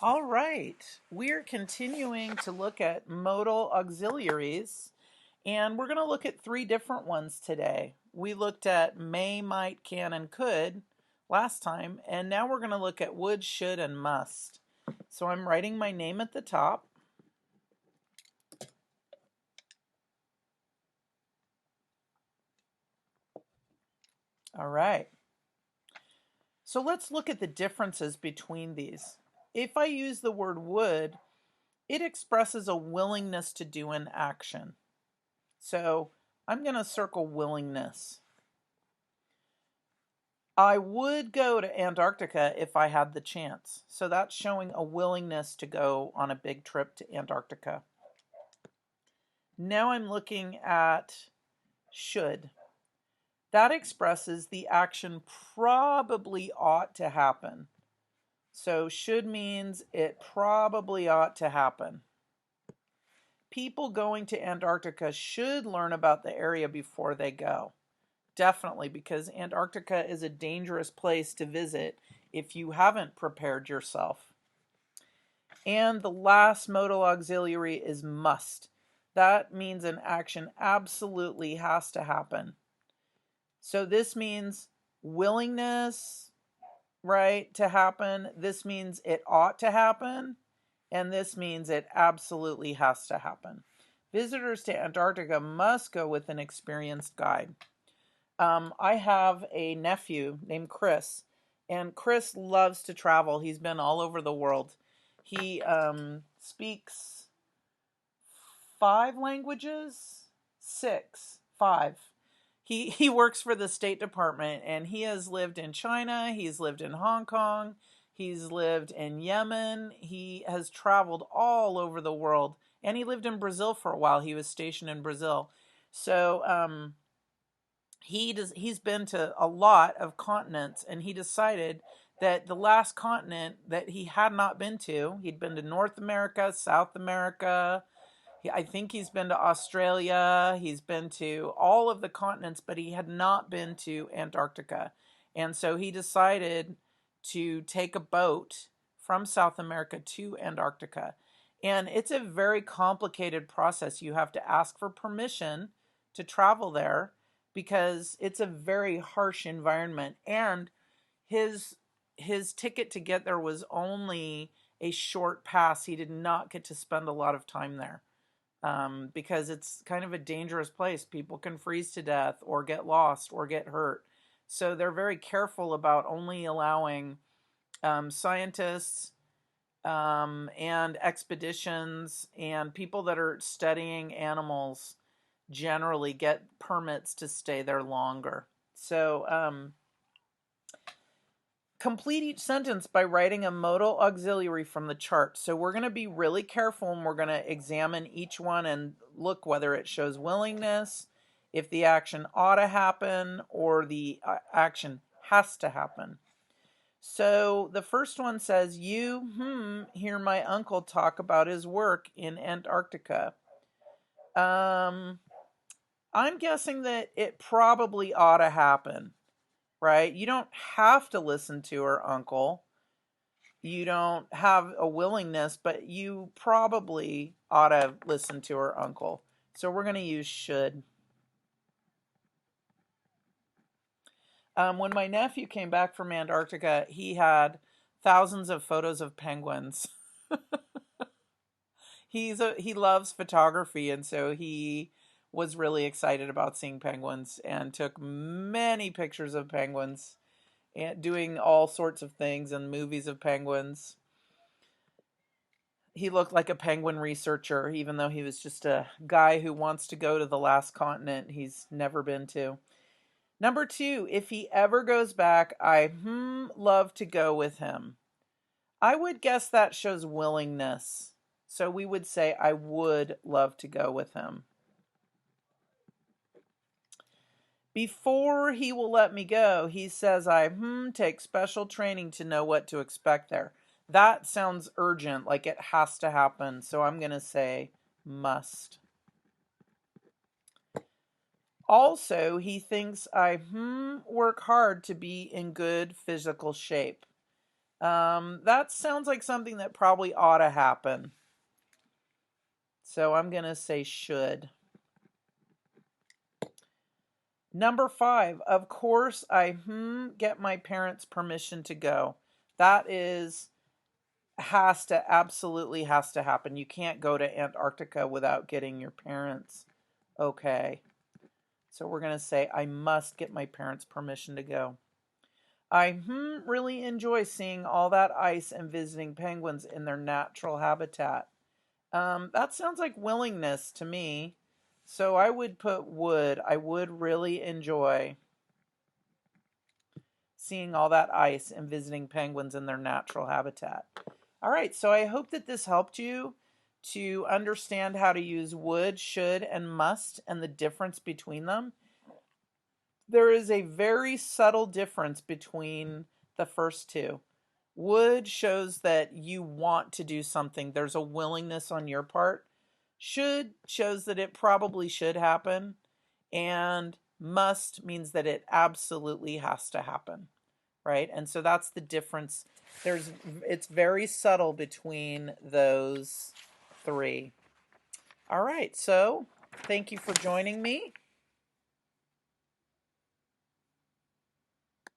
All right, we're continuing to look at modal auxiliaries, and we're going to look at three different ones today. We looked at may, might, can, and could last time, and now we're going to look at would, should, and must. So I'm writing my name at the top. All right. So let's look at the differences between these. If I use the word would, it expresses a willingness to do an action. So I'm going to circle willingness. I would go to Antarctica if I had the chance. So that's showing a willingness to go on a big trip to Antarctica. Now I'm looking at should. That expresses the action probably ought to happen. So should means it probably ought to happen. People going to Antarctica should learn about the area before they go. Definitely, because Antarctica is a dangerous place to visit if you haven't prepared yourself. And the last modal auxiliary is must. That means an action absolutely has to happen. So this means willingness, right, to happen. This means it ought to happen. And this means it absolutely has to happen. Visitors to Antarctica must go with an experienced guide. I have a nephew named Chris, and Chris loves to travel. He's been all over the world. He speaks 5 languages, five. He works for the State Department, and he has lived in China. He's lived in Hong Kong. He's lived in Yemen. He has traveled all over the world, and he lived in Brazil for a while. He was stationed in Brazil. So he's been to a lot of continents, and he decided that the last continent that he had not been to, he'd been to North America, South America. I think he's been to Australia. He's been to all of the continents, but he had not been to Antarctica. And so he decided to take a boat from South America to Antarctica. And it's a very complicated process. You have to ask for permission to travel there because it's a very harsh environment. And his ticket to get there was only a short pass. He did not get to spend a lot of time there. Because it's kind of a dangerous place. People can freeze to death or get lost or get hurt. So they're very careful about only allowing scientists and expeditions and people that are studying animals generally get permits to stay there longer. So complete each sentence by writing a modal auxiliary from the chart. So we're going to be really careful, and we're going to examine each one and look whether it shows willingness, if the action ought to happen, or the action has to happen. So the first one says, you hear my uncle talk about his work in Antarctica. I'm guessing that it probably ought to happen. Right? You don't have to listen to her uncle. You don't have a willingness, but you probably ought to listen to her uncle. So we're going to use should. When my nephew came back from Antarctica, he had thousands of photos of penguins. He loves photography, and so he was really excited about seeing penguins and took many pictures of penguins and doing all sorts of things and movies of penguins. He looked like a penguin researcher, even though he was just a guy who wants to go to the last continent he's never been to. Number 2, if he ever goes back, I love to go with him. I would guess that shows willingness. So we would say, I would love to go with him. Before he will let me go, he says I take special training to know what to expect there. That sounds urgent, like it has to happen. So I'm going to say must. Also, he thinks I work hard to be in good physical shape. That sounds like something that probably ought to happen. So I'm going to say should. Number 5, of course I get my parents' permission to go. That absolutely has to happen. You can't go to Antarctica without getting your parents okay. So we're going to say I must get my parents' permission to go. I really enjoy seeing all that ice and visiting penguins in their natural habitat. That sounds like willingness to me. So I would put would. I would really enjoy seeing all that ice and visiting penguins in their natural habitat. All right, so I hope that this helped you to understand how to use would, should, and must and the difference between them. There is a very subtle difference between the first two. Would shows that you want to do something. There's a willingness on your part. Should shows that it probably should happen. And must means that it absolutely has to happen. Right? And so that's the difference. It's very subtle between those three. All right. So thank you for joining me.